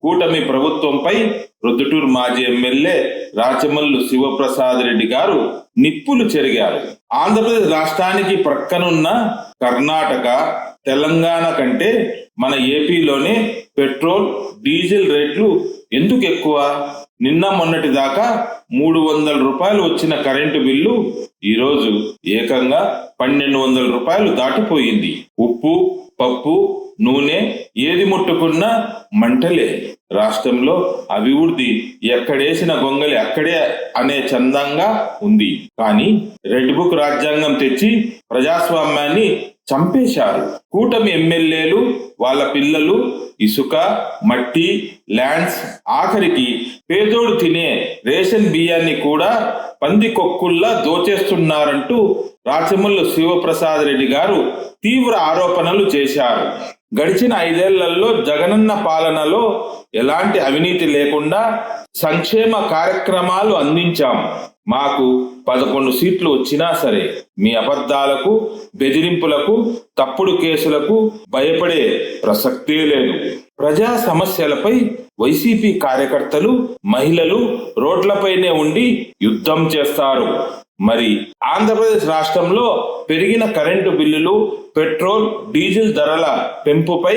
కూటమి ప్రభుత్వంపై ప్రొద్దుటూరు మాజీ ఎమ్మెల్యే రాచమల్లు శివప్రసాద్ రెడ్డి గారు నిప్పులు చెరిగారు. ఆంధ్రప్రదేశ్ రాష్ట్రానికి ప్రక్కనున్న కర్ణాటక, తెలంగాణ కంటే మన ఏపీలోనే పెట్రోల్, డీజిల్ రేట్లు ఎందుకు ఎక్కువ? నిన్న మొన్నటి దాకా 300 రూపాయలు వచ్చిన కరెంటు బిల్లు ఈరోజు ఏకంగా 1200 రూపాయలు దాటిపోయింది. ఉప్పు, పప్పు, నూనె ఏది ముట్టుకున్నా మంటలే. రాష్ట్రంలో అభివృద్ధి ఎక్కడేసిన గొంగలి అక్కడే అనే చందంగా ఉంది. కానీ రెడ్ బుక్ రాజ్యాంగం తెచ్చి ప్రజాస్వామ్యాన్ని చంపేశారు. కూటమి ఎమ్మెల్యేలు, వాళ్ళ పిల్లలు ఇసుక, మట్టి, ల్యాండ్స్, ఆఖరికి పేదోడు తినే రేషన్ బియ్యాన్ని కూడా పందికొక్కుల్లా దోచేస్తున్నారంటూ రాచమల్లు శివప్రసాద్ రెడ్డి గారు తీవ్ర ఆరోపణలు చేశారు. గడిచిన 5 ఏళ్లలో జగనన్న పాలనలో ఎలాంటి అవినీతి లేకుండా సంక్షేమ కార్యక్రమాలు అందించాం. మాకు 11 సీట్లు వచ్చినా సరే మీ అబద్ధాలకు, బెదిరింపులకు, తప్పుడు కేసులకు భయపడే ప్రసక్తే లేదు. ప్రజా సమస్యలపై వైసీపీ కార్యకర్తలు, మహిళలు రోడ్లపైనే ఉండి యుద్ధం చేస్తారు. మరి ఆంధ్రప్రదేశ్ రాష్ట్రంలో పెరిగిన కరెంటు బిల్లులు, పెట్రోల్, డీజిల్ ధరల పెంపుపై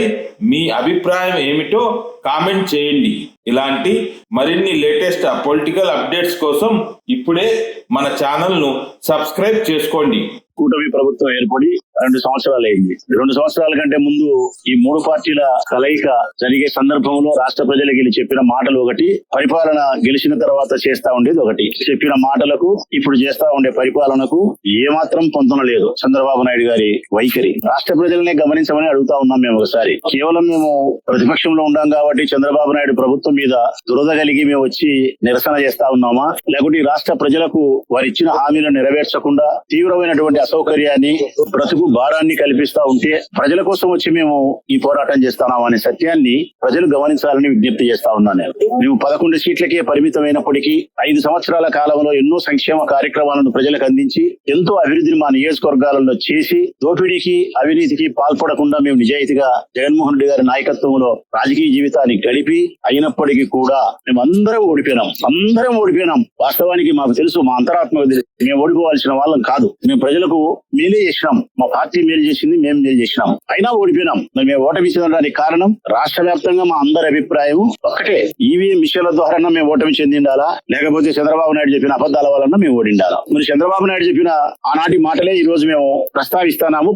మీ అభిప్రాయం ఏమిటో కామెంట్ చేయండి. ఇలాంటి మరిన్ని లేటెస్ట్ పొలిటికల్ అప్డేట్స్ కోసం ఇప్పుడే మన ఛానల్ ను సబ్స్క్రైబ్ చేసుకోండి. కూటమి ప్రభుత్వం ఏర్పడి 2 సంవత్సరాలు అయింది. 2 సంవత్సరాల కంటే ముందు ఈ 3 పార్టీల కలయిక జరిగే సందర్భంలో రాష్ట్ర ప్రజలకి వీళ్ళు చెప్పిన మాటలు ఒకటి, పరిపాలన గెలిచిన తర్వాత చేస్తా ఉండేది ఒకటి. చెప్పిన మాటలకు ఇప్పుడు చేస్తా ఉండే పరిపాలనకు ఏమాత్రం పొంతన లేదు. చంద్రబాబు నాయుడు గారి వైఖరి రాష్ట్ర ప్రజలనే గమనించమని అడుగుతా ఉన్నాం. మేము ఒకసారి కేవలం మేము ప్రతిపక్షంలో ఉన్నాం కాబట్టి చంద్రబాబు నాయుడు ప్రభుత్వం మీద దురద కలిగి మేము వచ్చి నిరసన చేస్తా ఉన్నామా, లేకుంటే ఈ రాష్ట్ర ప్రజలకు వారు ఇచ్చిన హామీలను నెరవేర్చకుండా తీవ్రమైనటువంటి అసౌకర్యాన్ని, బ్రతుకు భారాన్ని కల్పిస్తా ఉంటే ప్రజల కోసం వచ్చి మేము ఈ పోరాటం చేస్తున్నాం అనే సత్యాన్ని ప్రజలు గమనించాలని విజ్ఞప్తి చేస్తా ఉన్నాను. మేము 11 సీట్లకే పరిమితమైనప్పటికీ 5 సంవత్సరాల కాలంలో ఎన్నో సంక్షేమ కార్యక్రమాలను ప్రజలకు అందించి ఎంతో అభివృద్ధిని మా నియోజకవర్గాలలో చేసి దోపిడీకి, అవినీతికి పాల్పడకుండా మేము నిజాయితీగా జగన్మోహన్ రెడ్డి గారి నాయకత్వంలో రాజకీయ జీవితాన్ని గడిపి అయినప్పటికీ కూడా మేము అందరం ఓడిపోయినాం. వాస్తవానికి మాకు తెలుసు, మా అంతరాత్మకు తెలుసు, మేము ఓడిపోవాల్సిన వాళ్ళం కాదు. మేము ప్రజలకు మేలే చేసినాం, మా పార్టీ మేలు చేసింది, మేము మేలు చేసినాం, అయినా ఓడిపోయినాం. మరి మేము ఓటమి చెందడానికి కారణం రాష్ట్ర వ్యాప్తంగా మా అందరి అభిప్రాయం ఒక్కటే, ఈవీఎం మిషన్ల ద్వారా మేము ఓటమి చెందిండాలా, లేకపోతే చంద్రబాబు నాయుడు చెప్పిన అబద్ధాల వలన మేము ఓడిండాలా. మరి చంద్రబాబు నాయుడు చెప్పిన ఆనాటి మాటలే ఈ రోజు మేము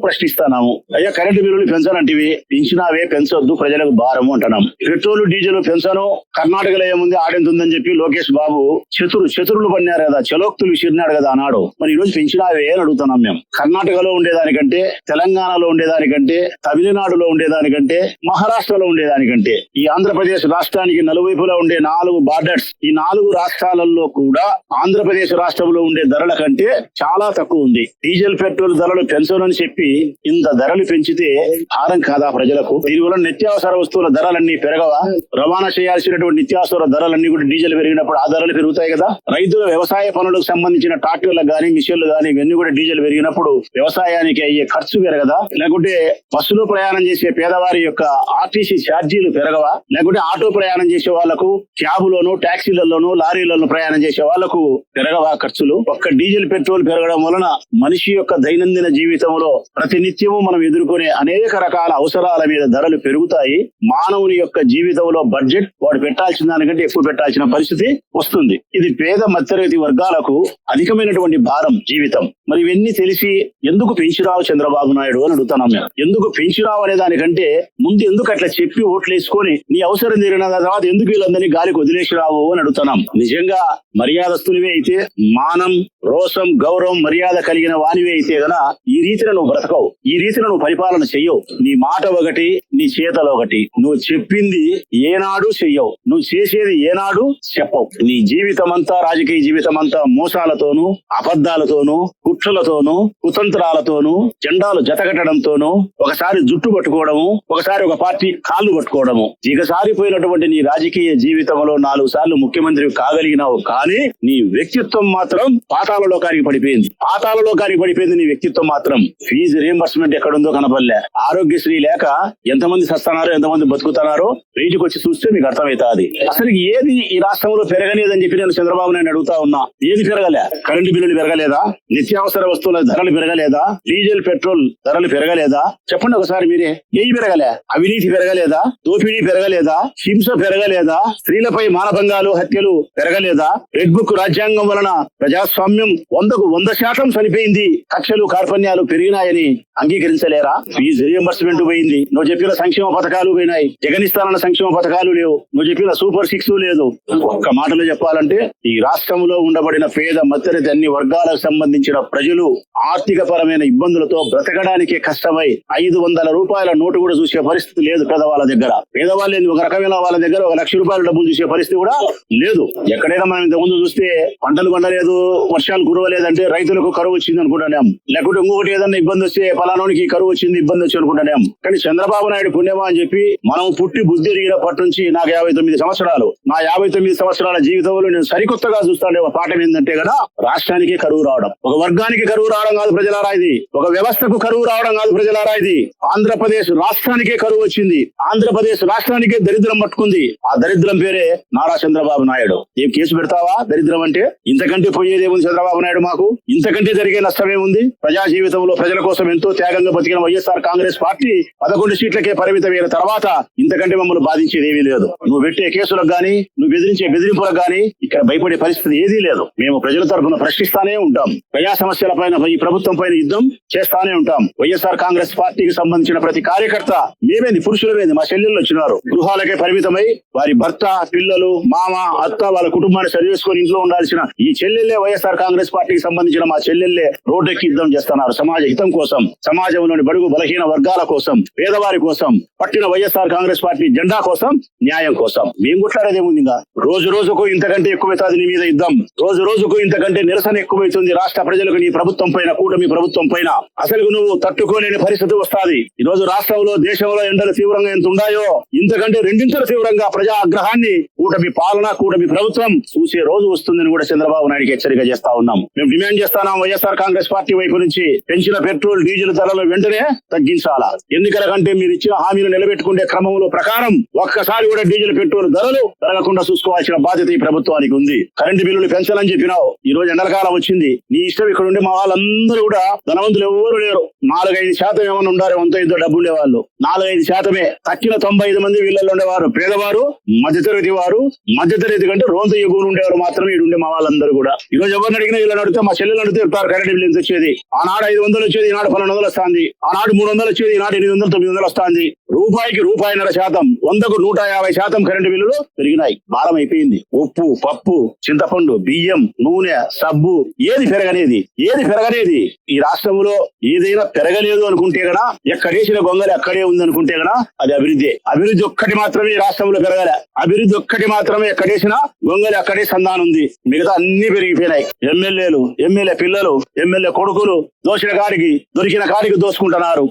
ప్రశ్నిస్తున్నాము. అయ్యా కరెంటు బిల్లులు పెంచాలంటివి, పెంచినావే, పెంచొద్దు, ప్రజలకు భారము అంటున్నాం. పెట్రోల్, డీజిల్ పెంచాను, కర్ణాటకలో ఏముంది ఆడెంతుందని చెప్పి లోకేష్ బాబు చతురులు పడినారు కదా, చలోక్తులు విసిరినాడు కదా ఆనాడు. మరి ఈ రోజు పెంచినావే అని అడుగుతున్నాం మేము. కర్ణాటకలో ఉండేదానికంటే, తెలంగాణలో ఉండేదానికంటే, తమిళనాడులో ఉండేదానికంటే, మహారాష్ట్రలో ఉండేదానికంటే, ఈ ఆంధ్రప్రదేశ్ రాష్ట్రానికి నలువైపులా ఉండే 4 బార్డర్స్, ఈ 4 రాష్ట్రాలలో కూడా ఆంధ్రప్రదేశ్ రాష్ట్రంలో ఉండే ధరల కంటే చాలా తక్కువ ఉంది. డీజిల్, పెట్రోల్ ధరలు పెంచనని చెప్పి ఇంత ధరలు పెంచితే భారం కాదా ప్రజలకు? దీనివల్ల నిత్యావసర వస్తువుల ధరలన్నీ పెరగవా? రవాణా చేయాల్సినటువంటి నిత్యావసర ధరలన్నీ కూడా డీజిల్ పెరిగినప్పుడు ఆ ధరలు పెరుగుతాయి కదా. రైతుల వ్యవసాయ పనులకు సంబంధించిన ట్రాక్టర్లకు గానీ, మిషన్లు గానీ ఇవన్నీ కూడా డీజిల్ పెరిగినప్పుడు వ్యవసాయానికి అయ్యే ఖర్చు పెరగదా? లేకుంటే బస్సులో ప్రయాణం చేసే పేదవారి యొక్క ఆర్టీసీ ఛార్జీలు పెరగవా? లేకుంటే ఆటో ప్రయాణం చేసే వాళ్లకు, క్యాబులోను, టాక్సీలలోను, లారీలను ప్రయాణం చేసే వాళ్లకు పెరగవా ఖర్చులు? ఒక్క డీజిల్, పెట్రోల్ పెరగడం వలన మనిషి యొక్క దైనందిన జీవితంలో ప్రతినిత్యము మనం ఎదుర్కొనే అనేక రకాల అవసరాల మీద ధరలు పెరుగుతాయి. మానవుని యొక్క జీవితంలో బడ్జెట్ వాడు పెట్టాల్సిన దానికంటే ఎక్కువ పెట్టాల్సిన పరిస్థితి వస్తుంది. ఇది పేద మధ్యతరగతి వర్గాలకు అధికమైనటువంటి భారం జీవితం. మరి ఇవన్నీ తెలిసి ఎందుకు పెంచిరావు చంద్రబాబు నాయుడు అని అడుగుతున్నాం మేము. ఎందుకు పెంచిరావు అనే దానికంటే ముందు ఎందుకు అట్లా చెప్పి ఓట్లు వేసుకొని నీ అవసరం తీరిన తర్వాత ఎందుకు వీళ్ళందరినీ గాలికి వదిలేసిరావు అని అడుగుతున్నాం. నిజంగా మర్యాదస్తునివే అయితే, మానం, రోషం, గౌరవం, మర్యాద కలిగిన వానివే అయితే గనా ఈ రీతిలో నువ్వు బ్రతకవు, ఈ రీతిలో నువ్వు పరిపాలన చెయ్యవు. నీ మాట ఒకటి, నీ చేతలు ఒకటి. నువ్వు చెప్పింది ఏనాడు చెయ్యవు, నువ్వు చేసేది ఏనాడు చెప్పవు. నీ జీవితం అంతా, రాజకీయ జీవితం అంతా మోసాలతోనూ, అబద్ధాలతోనూ కుట్రలతోనూ కుతంత్రాలతోనూ జెండాలు జతకట్టడంతోనూ ఒకసారి జుట్టు పట్టుకోవడము, ఒకసారి ఒక పార్టీ కాళ్ళు పట్టుకోవడము. దిగసారిపోయినటువంటి నీ రాజకీయ జీవితంలో 4 సార్లు ముఖ్యమంత్రి కాగలిగినావు, కానీ నీ వ్యక్తిత్వం మాత్రం పాతాళలోకానికి పడిపోయింది. నీ వ్యక్తిత్వం మాత్రం ఫీజు రియంబర్స్మెంట్ ఎక్కడుందో కనపడలే. ఆరోగ్యశ్రీ లేక ఎంతమంది సస్తున్నారో ఎంతమంది బతుకుతున్నారో బయటికి వచ్చి చూస్తే మీకు అర్థమవుతాది. అసలు ఏది ఈ రాష్ట్రంలో పెరగలేదని చెప్పి నేను చంద్రబాబు నాయుడు అడుగుతా ఉన్నా. ఏది పెరగలే? కరెంటు బిల్లులు పెరగలేదా? నిత్యావసర వస్తువుల ధరలు పెరగలేదా? డీజిల్ పెట్రోల్ ధరలు పెరగలేదా? చెప్పండి ఒకసారి మీరే. ఏవి పెరగలే? అవినీతి పెరగలేదా? దోపిడీ పెరగలేదా? హింస పెరగలేదా? స్త్రీలపై మానభంగాలు, హత్యలు పెరగలేదా? రెడ్ బుక్ రాజ్యాంగం వలన ప్రజాస్వామ్యం 100కు 100% చనిపోయింది. కక్షలు కార్పణ్యాలు పెరిగినాయని అంగీకరించలేరా? ఫీజు రియంబర్స్మెంట్ పోయింది. నువ్వు చెప్పిన సంక్షేమ పథకాలు పోయినాయి. జగనిస్తానన్న సంక్షేమ పథకాలు లేవు. నువ్వు చెప్పిన సూపర్ 6 లేదు. ఒక్క మాటలో చెప్పాలంటే ఈ రాష్ట్రంలో ఉండబడిన పేద మధ్యతరగతి అన్ని వర్గాలకు సంబంధించిన ప్రజలు ఆర్థిక పరమైన ఇబ్బందులతో బ్రతకడానికి కష్టమై 500 రూపాయల నోటు కూడా చూసే పరిస్థితి లేదు పేదవాళ్ళ దగ్గర. పేదవాళ్ళే ఒక రకమైన వాళ్ళ దగ్గర 1 లక్ష రూపాయల డబ్బులు చూసే పరిస్థితి కూడా లేదు. ఎక్కడైనా మనం ఇంతకుముందు చూస్తే పంటలు పండలేదు, వర్షాలు కురవలేదంటే రైతులకు కరువు వచ్చింది అనుకుంటానేం, లేకుంటే ఇంకొకటి ఏదన్నా ఇబ్బంది వస్తే ఫలానానికి కరువు వచ్చింది, ఇబ్బంది వచ్చి అనుకుంటానేం. కానీ చంద్రబాబు నాయుడు పుణ్యమా అని చెప్పి మనం పుట్టి బుద్ధి ఎరిగినప్పటి నుంచి నాకు 59 సంవత్సరాలు, నా 59 సంవత్సరాల జీవితంలో నేను సరికొత్తగా చూస్తాను ఒక పాఠం ఏంటంటే కదా, రాష్ట్రానికి కరువు రావడం, ఒక వర్గానికి కరువు రావడం కాదు ప్రజలారా ఇది, ఒక వ్యవస్థకు కరువు రావడం కాదు ప్రజలారా ఇది. ఆంధ్రప్రదేశ్ రాష్ట్రానికే కరువు వచ్చింది. ఆంధ్రప్రదేశ్ రాష్ట్రానికే దరిద్రం పట్టుకుంది. ఆ దరిద్రం పేరే నారా చంద్రబాబు నాయుడు. ఏం కేసు పెడతావా దరిద్రం అంటే? ఇంతకంటే పోయేదేముంది చంద్రబాబు నాయుడు మాకు? ఇంతకంటే జరిగే నష్టమేముంది? ప్రజా జీవితంలో ప్రజల కోసం ఎంతో త్యాగంగా బతికిన వైఎస్ఆర్ కాంగ్రెస్ పార్టీ 11 సీట్లకే పరిమితమైన తర్వాత ఇంతకంటే మమ్మల్ని బాధించేది ఏమీ లేదు. నువ్వు పెట్టే కేసులకు గానీ, నువ్వు బెదిరింపులకు గానీ ఇక్కడ భయపడే పరిస్థితి ఏదీ లేదు. మేము ప్రజల తరఫున ప్రశ్నిస్తానే ఉంటాం. ప్రజా సమస్యల పైన ఈ ప్రభుత్వం పైన యుద్ధం చేస్తానే ఉంటాం. వైఎస్ఆర్ కాంగ్రెస్ పార్టీకి సంబంధించిన ప్రతి కార్యకర్త మేమేంది, పురుషులమేంది, మా చెల్లెళ్ళు వచ్చినారు గృహాలకే పరిమితమై వారి భర్త, పిల్లలు, మామ, అత్త వాళ్ళ కుటుంబాన్ని సరి చేసుకొని ఇంట్లో ఉండాల్సిన ఈ చెల్లెళ్లే వైఎస్ఆర్ కాంగ్రెస్ పార్టీకి సంబంధించిన మా చెల్లెళ్లే రోడ్డెక్కి యుద్ధం చేస్తున్నారు. సమాజ హితం కోసం, సమాజంలోని బడుగు బలహీన వర్గాల కోసం, పేదవారి కోసం, పట్టిన వైఎస్ఆర్ కాంగ్రెస్ పార్టీ జెండా కోసం, న్యాయం కోసం. మేము కొట్లాడేదేముంది? ఇంకా రోజు రోజుకు ఇంతకంటే ఎక్కువైతుంది నీ మీద యుద్ధం. రోజు రోజుకు ఇంతకంటే నిరసన ఎక్కువైతుంది రాష్ట్ర ప్రజలకు నీ ప్రభుత్వం పైన, కూటమి ప్రభుత్వం పైన. అసలు నువ్వు తట్టుకోలేని పరిస్థితి వస్తాది. ఈ రోజు రాష్ట్రంలో, దేశంలో ఎండలు తీవ్రంగా ఎంత ఉన్నాయో ఇంతకంటే 2 తీవ్రంగా ప్రజా ఆగ్రహాన్ని కూటమి పాలన, కూటమి ప్రభుత్వం చూసే రోజు వస్తుందని కూడా చంద్రబాబు నాయుడుకి హెచ్చరిక చేస్తా ఉన్నాం. మేము డిమాండ్ చేస్తున్నాం వైఎస్ఆర్ కాంగ్రెస్ పార్టీ వైపు నుంచి పెంచిన పెట్రోల్, డీజిల్ ధరలు వెంటనే తగ్గించాలా. ఎన్నికల కంటే మీరు ఇచ్చిన హామీలు నిలబెట్టుకునే క్రమంలో ప్రకారం ఒక్కసారి కూడా డీజిల్, పెట్రోల్ ధరలు పెరగకుండా చూసుకోవాల్సిన బాధ్యత ఈ ప్రభుత్వానికి ఉంది. కరెంటు బిల్లులు పెంచాలని చెప్పినావు. ఈ రోజు ఎండలకాలం వచ్చింది. నీ ఇష్టం. ఇక్కడ ఉండే మా వాళ్ళందరూ కూడా ధనవంతులు ఎవరు లేరు. 4-5% ఏమన్నా ఉండారు, ఎంతో ఇంతో డబ్బు ఉండేవాళ్ళు. 4-5%. తక్కిన 95 మంది వీళ్ళల్లో ఉండేవారు పేదవారు, మధ్యతరగతి వారు. మధ్యతరగతి కంటే రోంత ఎగురు ఉండేవారు మాత్రమే ఈడుండే మా వాళ్ళందరూ కూడా. ఈ రోజు ఎవరిని అడిగినా వీళ్ళని అడిగితే మా చెల్లెలు అడిగితే చెప్తారు కరెంట్ బిల్లు ఎంత వచ్చేది. ఆనాడు 500 వచ్చేది, ఈనాడు 1200 వస్తుంది. ఆనాడు 300 వచ్చేది, ఈనాడు 800, 900 వస్తుంది. రూపాయికి 1.5%, 100కు 150% కరెంటు బిల్లులు పెరిగినాయి. భారం అయిపోయింది. ఉప్పు, పప్పు, చింతపండు, బియ్యం, నూనె, సబ్బు ఏది పెరగనేది? ఈ రాష్ట్రంలో ఏదైనా పెరగలేదు అనుకుంటే గనా, ఎక్కడేసిన గొంగలి అక్కడే ఉంది అనుకుంటే గనా అది అభివృద్ధి. అభివృద్ధి ఒక్కటి మాత్రమే ఈ రాష్ట్రంలో పెరగలే. అభివృద్ధి ఒక్కటి మాత్రమే ఎక్కడేసిన గొంగలి అక్కడే సంధానం ఉంది. మిగతా అన్ని పెరిగిపోయినాయి. ఎమ్మెల్యేలు, ఎమ్మెల్యే పిల్లలు, ఎమ్మెల్యే కొడుకులు దోషిన కాడికి, దొరికిన కాడికి దోసుకుంటున్నారు.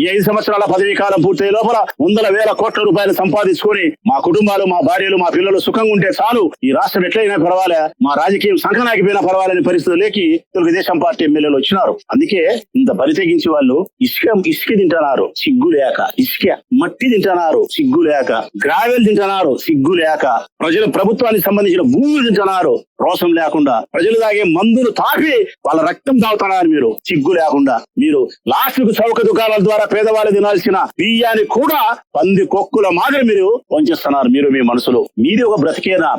ఈ 5 సంవత్సరాల పదవీ కాలం పూర్తయ్యే లోపల 100,000 కోట్ల రూపాయలు సంపాదించుకొని మా కుటుంబాలు, మా భార్యలు, మా పిల్లలు సుఖంగా ఉంటే చాలు. ఈ రాష్ట్రం ఎట్లయినా పర్వాలే, మా రాజకీయం సంకనాకిపోయినా పర్వాలని పరిస్థితుల్లోకి తెలుగుదేశం పార్టీ ఎమ్మెల్యేలు వచ్చినారు. అందుకే ఇంత బరితెగించి వాళ్ళు ఇసుక తింటున్నారు సిగ్గు లేక, ఇసుక మట్టి తింటున్నారు సిగ్గు లేక, గ్రావెల్ తింటున్నారు సిగ్గు లేక, ప్రజలు ప్రభుత్వానికి సంబంధించిన భూములు తింటున్నారు రోషం లేకుండా, ప్రజలు తాగే మందులు తాపి వాళ్ళ రక్తం తాగుతున్నారు మీరు సిగ్గు లేకుండా. మీరు లాస్ట్ కు చౌక దుకాణాల ద్వారా పేదవాళ్ళు తినాల్సిన బియ్యాన్ని కూడా పంది కొక్కుల మాదిరి మీరు వంచేస్తున్నారు. మీరు మీ మనసులో మీది ఒక బ్రతికేనా?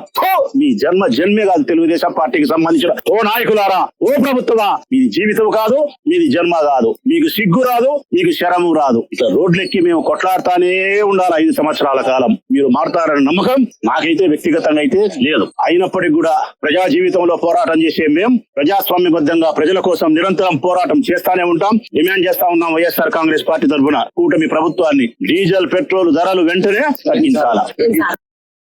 మీ జన్మే కాదు. తెలుగుదేశం పార్టీకి సంబంధించిన ఓ నాయకులారా, ఓ ప్రభుత్వమా, మీది జీవితం కాదు, మీది జన్మ కాదు. మీకు సిగ్గు రాదు, మీకు శరము రాదు. ఇట్లా రోడ్లెక్కి మేము కొట్లాడుతానే ఉండాలి 5 సంవత్సరాల కాలం. మీరు మారుతారని నమ్మకం నాకైతే వ్యక్తిగతంగా అయితే లేదు. అయినప్పటికీ కూడా ప్రజా జీవితంలో పోరాటం చేసే మేము ప్రజాస్వామ్యబద్ధంగా ప్రజల కోసం నిరంతరం పోరాటం చేస్తానే ఉంటాం. డిమాండ్ చేస్తా ఉన్నాం వైఎస్ఆర్ కాంగ్రెస్ పార్టీ తరఫున కూటమి ప్రభుత్వాన్ని డీజిల్, పెట్రోల్ ధరలు వెంటనే తగ్గించాలా.